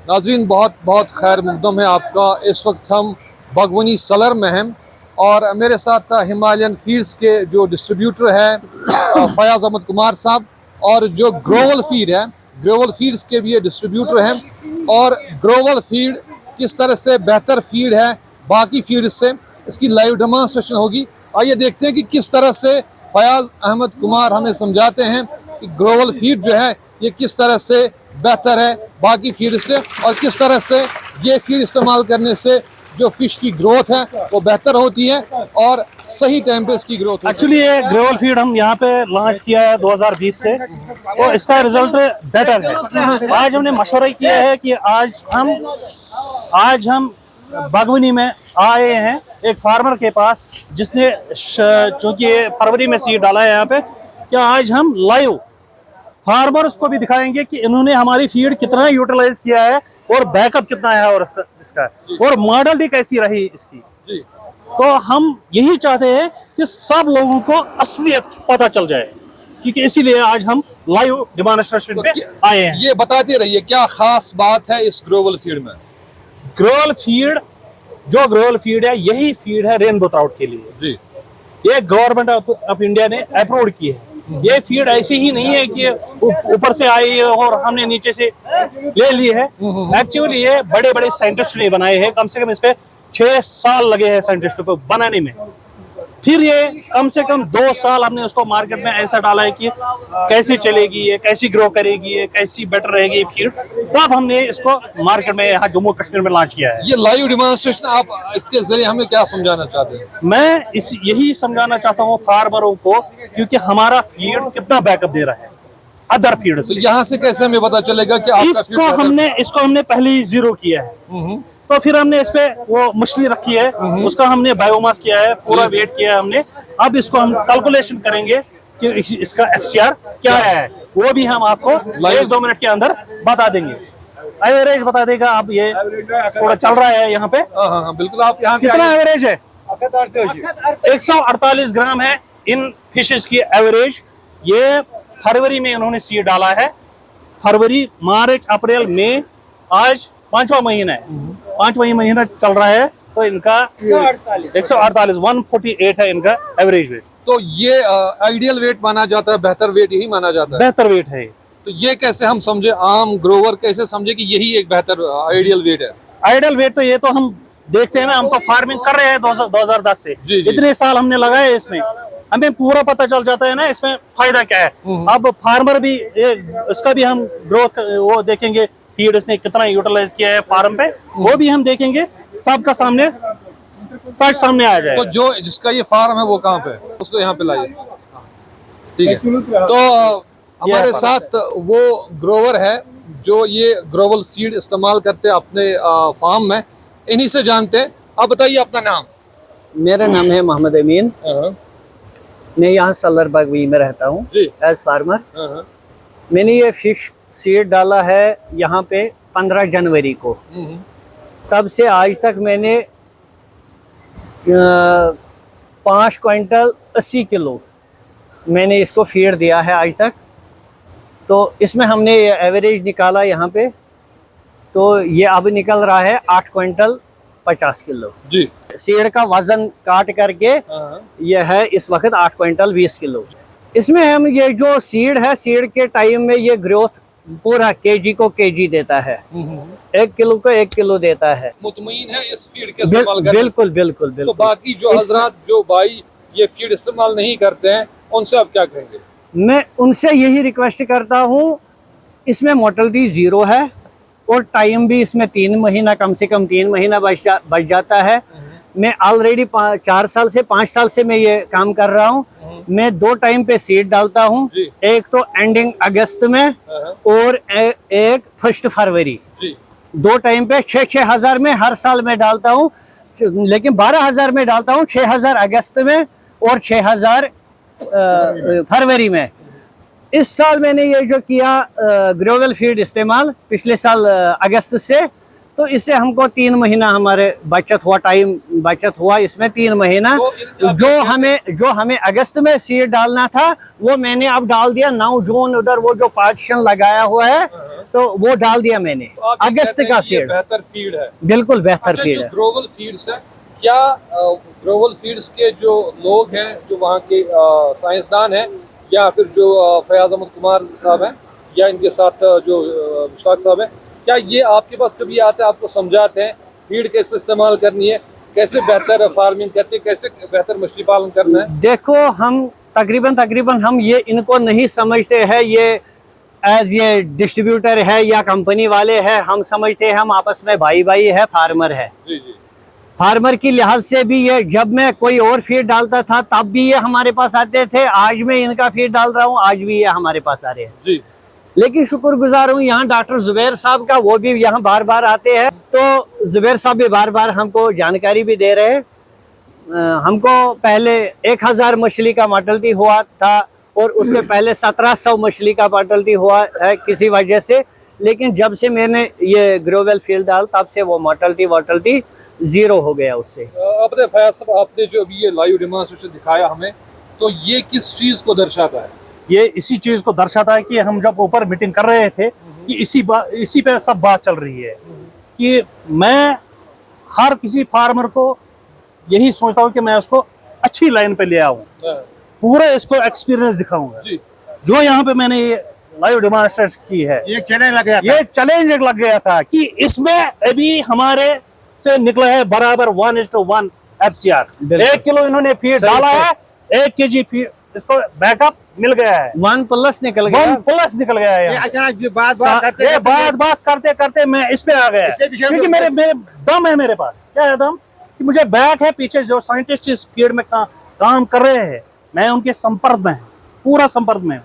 नाज़रीन, बहुत बहुत खैर मुक़दम है आपका। इस वक्त हम बागवानी सलर में हैं और मेरे साथ हिमालयन फीड्स के जो डिस्ट्रीब्यूटर हैं फयाज़ अहमद कुमार साहब, और जो ग्रोवल फीड है, ग्रोवल फीड्स के भी ये डिस्ट्रीब्यूटर हैं। और ग्रोवल फीड किस तरह से बेहतर फीड है बाकी फीड से, इसकी लाइव डेमोंस्ट्रेशन होगी। आइए देखते हैं कि किस तरह से फयाज़ अहमद कुमार हमें समझाते हैं कि ग्रोवल फीड जो है ये किस तरह से बेहतर है बाकी फीड से, और किस तरह से ये फीड इस्तेमाल करने से जो फिश की ग्रोथ है वो बेहतर होती है और सही टाइम पे इसकी ग्रोथ होती है। एक्चुअली ये ग्रोवल फीड हम यहाँ पे लॉन्च किया है 2020 से, तो इसका रिजल्ट बेटर है। आज हमने मशवरा किया है कि आज हम बागवानी में आए हैं एक फार्मर के पास जिसने चूंकि फरवरी में सीड डाला है यहाँ पे, क्या आज हम लाइव फार्मर्स को भी दिखाएंगे कि इन्होंने हमारी फीड कितना यूटिलाइज किया है और बैकअप कितना है और इसका और मॉडल कैसी रही इसकी जी। तो हम यही चाहते हैं कि सब लोगों को असलियत पता चल जाए, क्योंकि इसीलिए आज हम लाइव डेमोंस्ट्रेशन पे आए हैं। ये बताते रहिए क्या खास बात है इस ग्रोवल फीड में। ग्रोवल फीड है, यही फीड है रेनबो ट्राउट के लिए जी। ये गवर्नमेंट ऑफ इंडिया ने अप्रूव की है। ये फीड ऐसी ही नहीं है कि ऊपर से आई है और हमने नीचे से ले ली है। एक्चुअली ये बड़े बड़े साइंटिस्ट ने बनाए हैं, कम से कम इस पे 6 साल लगे हैं साइंटिस्टों को बनाने में। फिर ये कम से कम 2 साल हमने उसको मार्केट में ऐसा डाला है कि कैसे चलेगी ये, कैसी ग्रो करेगी ये, कैसी बेटर रहेगी फीड, तब हमने इसको मार्केट में यहाँ जम्मू कश्मीर में लॉन्च किया है। ये लाइव डेमोंस्ट्रेशन आप इसके जरिए हमें क्या समझाना चाहते हैं? मैं यही समझाना चाहता हूँ फार्मरों को, क्योंकि हमारा फीड कितना बैकअप दे रहा है अदर फीड से। तो यहाँ से कैसे हमें पता चलेगा कि आपका इसको हमने पहले ही जीरो किया है, तो फिर हमने इस पे वो मछली रखी है, उसका हमने बायोमास किया है, पूरा वेट किया है हमने। अब इसको हम कैलकुलेशन करेंगे कि इसका FCR क्या है, वो भी हम आपको 1-2 मिनट के अंदर बता देंगे। एवरेज बता देगा। अब ये थोड़ा चल रहा है यहाँ पे। हाँ, बिल्कुल। आप यहाँ कितना एवरेज है? 148 ग्राम है इन फिशेस की एवरेज। ये फरवरी में इन्होंने सीड डाला है। फरवरी, मार्च, अप्रैल, मई, आज 5वां महीना है, 5वां महीना चल रहा है। तो इनका 148 है इनका एवरेज वेट। तो ये आइडियल वेट माना जाता है, बेहतर वेट यही माना जाता है? बेहतर वेट है। तो ये कैसे हम समझे, आम ग्रोवर कैसे समझे कि यही एक बेहतर आइडियल वेट है? आइडियल वेट तो ये तो हम देखते हैं ना, हम तो फार्मिंग कर रहे हैं 2010 से। जी। इतने साल हमने लगाए इसमें, हमें पूरा पता चल जाता है ना इसमें फायदा क्या है। अब फार्मर भी इसका भी हम ग्रोथ वो देखेंगे, फीड इसने कितना यूटिलाइज किया है फार्म पे, वो भी हम देखेंगे। सबका सामने सच सामने आ जाए। तो जो जिसका ये फार्म है वो कहाँ पे है, उसको यहाँ पे लाइए। ठीक है। तो हमारे साथ वो ग्रोवर है जो ये ग्रोवल सीड इस्तेमाल करते हैं अपने फार्म में, इन्हीं से जानते हैं। आप बताइए अपना नाम। मेरा नाम है मोहम्मद अमीन। मैं यहाँ सलर बागवी में रहता हूँ एज फार्मर। मैंने ये फिश सीड डाला है यहाँ पे 15 जनवरी को। तब से आज तक मैंने 5 क्विंटल 80 किलो मैंने इसको फीड दिया है आज तक। तो इसमें हमने एवरेज निकाला यहाँ पे, तो ये अब निकल रहा है 8 क्विंटल 50 किलो जी। सीड का वजन काट करके ये है इस वक्त 8 क्विंटल 20 किलो। इसमें हम ये जो सीड है, सीड के टाइम में ये ग्रोथ पूरा केजी को केजी देता है, 1 किलो को 1 किलो देता है। मुतमईन है इस फीड के इस्तेमाल करने? बिल्कुल बिल्कुल बिल्कुल। तो बाकी जो हजरात जो भाई ये फीड इस्तेमाल नहीं करते हैं उनसे आप क्या कहेंगे? मैं उनसे यही रिक्वेस्ट करता हूँ, इसमें मोर्टेलिटी 0 है और टाइम भी इसमें 3 महीना, कम से कम 3 महीना बच जाता है। मैं ऑलरेडी 4 साल से 5 साल से मैं ये काम कर रहा हूँ। मैं 2 टाइम पे सीड डालता हूँ, एक तो एंडिंग अगस्त में और एक 1 फरवरी। 2 टाइम पे 6-6 हजार में हर साल में डालता हूँ, लेकिन 12,000 में डालता हूँ, 6,000 अगस्त में और 6,000 फरवरी में। इस साल मैंने ये जो किया ग्रोवल फीड इस्तेमाल पिछले साल अगस्त से, तो इससे हमको 3 महीना हमारे बचत हुआ, टाइम बचत हुआ इसमें 3 महीना। तो जो हमें अगस्त में सीड डालना था वो मैंने अब डाल दिया 9 जून, उधर वो जो पार्टीशन लगाया हुआ है तो वो डाल दिया मैंने तो आप ये अगस्त कहते हैं का कि ये सीड। बेहतर फीड है। बिल्कुल बेहतर अच्छा, फीड जो है। ग्रोवल फीड्स है, क्या ग्रोवल फीड्स के जो लोग हैं, जो वहाँ के साइंसदान हैं, या फिर जो फयाज अहमद कुमार साहब हैं, या इनके साथ जो मुश्ताक साहब हैं, क्या ये आपके पास कभी आते हैं, आपको समझाते हैं फीड कैसे इस्तेमाल करनी है, कैसे बेहतर फार्मिंग करते हैं, कैसे बेहतर मछली पालन करना है? देखो हम तकरीबन हम ये इनको नहीं समझते हैं ये एज ये डिस्ट्रीब्यूटर है या कंपनी वाले हैं, हम समझते हैं हम आपस में भाई भाई है, फार्मर है। जी जी फार्मर की लिहाज से भी ये, जब मैं कोई और फीड डालता था तब भी ये हमारे पास आते थे, आज मैं इनका फीड डाल रहा हूँ, आज भी ये हमारे पास आ रहे हैं। जी। लेकिन शुक्रगुजार हूँ यहाँ डॉक्टर जुबैर साहब का, वो भी यहाँ बार बार आते हैं, तो जुबैर साहब भी बार बार हमको जानकारी भी दे रहे हैं। हमको पहले 1000 मछली का मॉर्टलिटी हुआ था और उससे पहले 1700 मछली का मॉर्टलिटी हुआ है किसी वजह से, लेकिन जब से मैंने ये ग्रोवेल फील्ड डाल तब से वो मॉर्टलिटी 0 हो गया उससे। अपने फयाज साहब, आपने जो अभी ये लाइव डेमोंस्ट्रेशन दिखाया हमें, तो ये किस चीज को दर्शाता है? ये इसी चीज को दर्शाता है कि हम जब ऊपर मीटिंग कर रहे थे कि इसी पे सब बात चल रही है कि मैं हर किसी फार्मर को यही सोचता हूँ कि मैं उसको अच्छी लाइन पे ले आऊँ, पूरा इसको एक्सपीरियंस दिखाऊंगा। जी। जो यहाँ पे मैंने ये लाइव डेमोंस्ट्रेशन की है, ये चैलेंज लग गया था। ये चैलेंज लग गया था कि इसमें अभी हमारे से निकला है बराबर 1:1 FCR। 1 किलो इन्होंने फीड डाला है, 1 kg फीड इसको बैकअप मिल गया है, 1+ निकल गया। 1+ निकल गया है ये यहाँ से। अचानक ये बात करते करते मैं इस पे आ गया, इसके पीछे क्योंकि मेरे दम है, मेरे पास क्या है दम कि मुझे बैक है, पीछे जो साइंटिस्ट इस फील्ड में काम कर रहे हैं, मैं उनके संपर्क में, पूरा संपर्क में।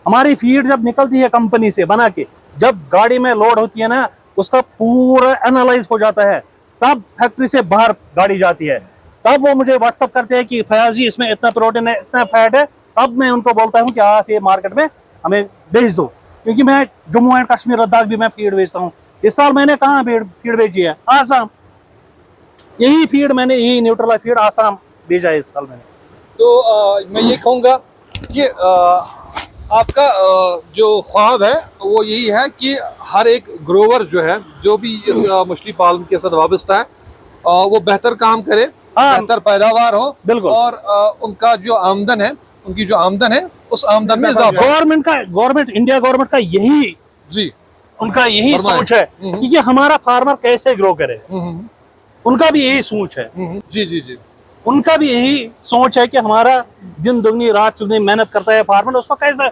हमारी फीड जब निकलती है कंपनी से बना के, जब गाड़ी में लोड होती है ना, उसका पूरा एनालाइज हो जाता है, तब फैक्ट्री से बाहर गाड़ी जाती है, तब वो मुझे व्हाट्सअप करते हैं कि फयाज जी इसमें इतना प्रोटीन है, इतना फैट है। तब मैं उनको बोलता हूँ कि आप ये मार्केट में हमें भेज दो, क्योंकि मैं जम्मू एंड कश्मीर लद्दाख भी मैं फीड भेजता हूँ। इस साल मैंने कहाँ फीड भेजी है? आसाम। यही फीड मैंने, यही न्यूट्रल फीड आसाम भेजा है इस साल मैंने। तो मैं ये कहूँगा कि आपका जो ख्वाब है वो यही है कि हर एक ग्रोवर जो है, जो भी इस मछली पालन के साथ वाबस्ता है, वो बेहतर काम करे, बेहतर पैदावार हो, बिल्कुल। और उनका जो आमदन है, उनकी जो आमदन है, उस आमदन में इजाफा। इंडिया गवर्नमेंट का यही, जी, उनका यही फरमाएं। सोच है कि हमारा फार्मर कैसे ग्रो करे, उनका भी यही सोच है। जी जी जी। उनका भी यही सोच है कि हमारा दिन दुगनी रात चुगनी मेहनत करता है फार्मर, उसको कैसे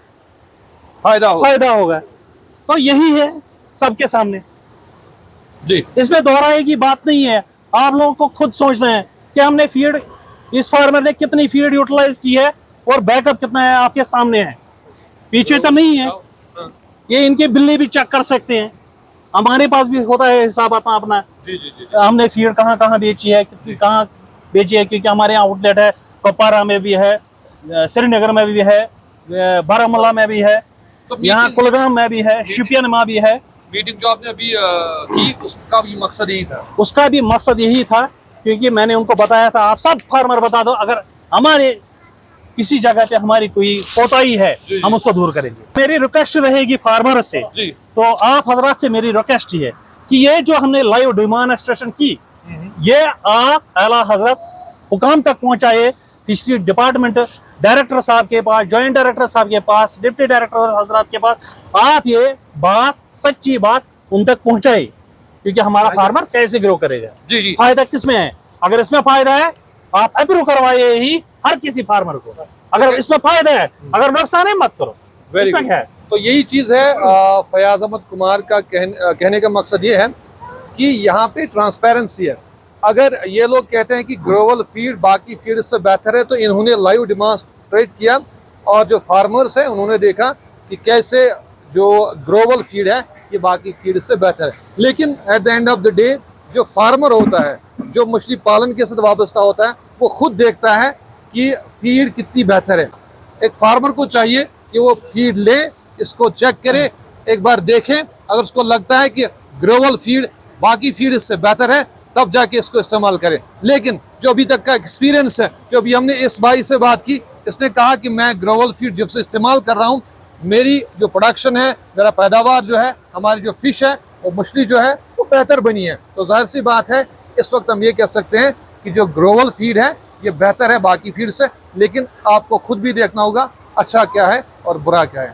फायदा होगा। तो यही है सबके सामने, जी। इसमें दोहराए की बात नहीं है। आप लोगों को खुद सोचना है कि हमने फीड, इस फार्मर ने कितनी फीड यूटिलाइज की है और बैकअप कितना है, आपके सामने है, पीछे तो नहीं है। ये इनके बिल्ली भी चेक कर सकते हैं, हमारे पास भी होता है हिसाब अपना। जी जी जी। हमने फीड कहाँ कहाँ बेची है, कितनी कहाँ बेची है, क्योंकि हमारे यहाँ आउटलेट है, कुपवारा में भी है, श्रीनगर में भी है, बारामूला में भी है, तो यहाँ कुलगाम में भी है, शिपियन में भी है। मीटिंग जो आपने अभी की, उसका भी मकसद यही था? उसका भी मकसद यही था, क्योंकि मैंने उनको बताया था, आप सब फार्मर बता दो, अगर हमारे किसी जगह पे हमारी कोई कोताही है, हम उसको दूर करेंगे। मेरी रिक्वेस्ट रहेगी फार्मर से, जी। तो आप हजरात से मेरी रिक्वेस्ट है कि ये जो हमने लाइव डेमोंस्ट्रेशन की, ये आप आला हजरत हुकाम तक पहुंचाए, फिशरी डिपार्टमेंट डायरेक्टर साहब के पास, जॉइंट डायरेक्टर साहब के पास, डिप्टी डायरेक्टर हजरात के पास, आप ये बात, सच्ची बात उन तक पहुंचाए, क्योंकि हमारा फार्मर कैसे ग्रो करेगा। जी जी। फायदा किसमें है? अगर इसमें फायदा है, आप अप्रूव करवाइए ही हर किसी फार्मर को। अगर इसमें फायदा है, अगर नुकसान है, मत करो। इसमें क्या है? तो यही चीज है, फयाज अहमद कुमार का कहने का मकसद ये है कि यहाँ पे ट्रांसपेरेंसी है। अगर ये लोग कहते हैं कि ग्रोवल फीड बाकी फीड से बेहतर है, तो इन्होंने लाइव डेमोंस्ट्रेट किया, और जो फार्मर्स हैं उन्होंने देखा कि कैसे जो ग्रोवल फीड है ये बाकी फीड से बेहतर है। लेकिन at the end of the day जो फार्मर होता है, जो मछली पालन के साथ वाबस्ता होता है, वो खुद देखता है कि फीड कितनी बेहतर है। एक फार्मर को चाहिए कि वो फीड ले, इसको चेक करे, एक बार देखें, अगर उसको लगता है कि ग्रोवल फीड बाकी फीड इससे बेहतर है तब जाके इसको इस्तेमाल करें। लेकिन जो अभी तक का एक्सपीरियंस है, जो अभी हमने इस भाई से बात की, इसने कहा कि मैं ग्रोवल फीड जब से इस्तेमाल कर रहा हूँ, मेरी जो प्रोडक्शन है, मेरा पैदावार जो है, हमारी जो फिश है, वो मछली जो है वो बेहतर बनी है। तो जाहिर सी बात है इस वक्त हम ये कह सकते हैं कि जो ग्रोवल फीड है ये बेहतर है बाकी फीड से। लेकिन आपको खुद भी देखना होगा अच्छा क्या है और बुरा क्या है।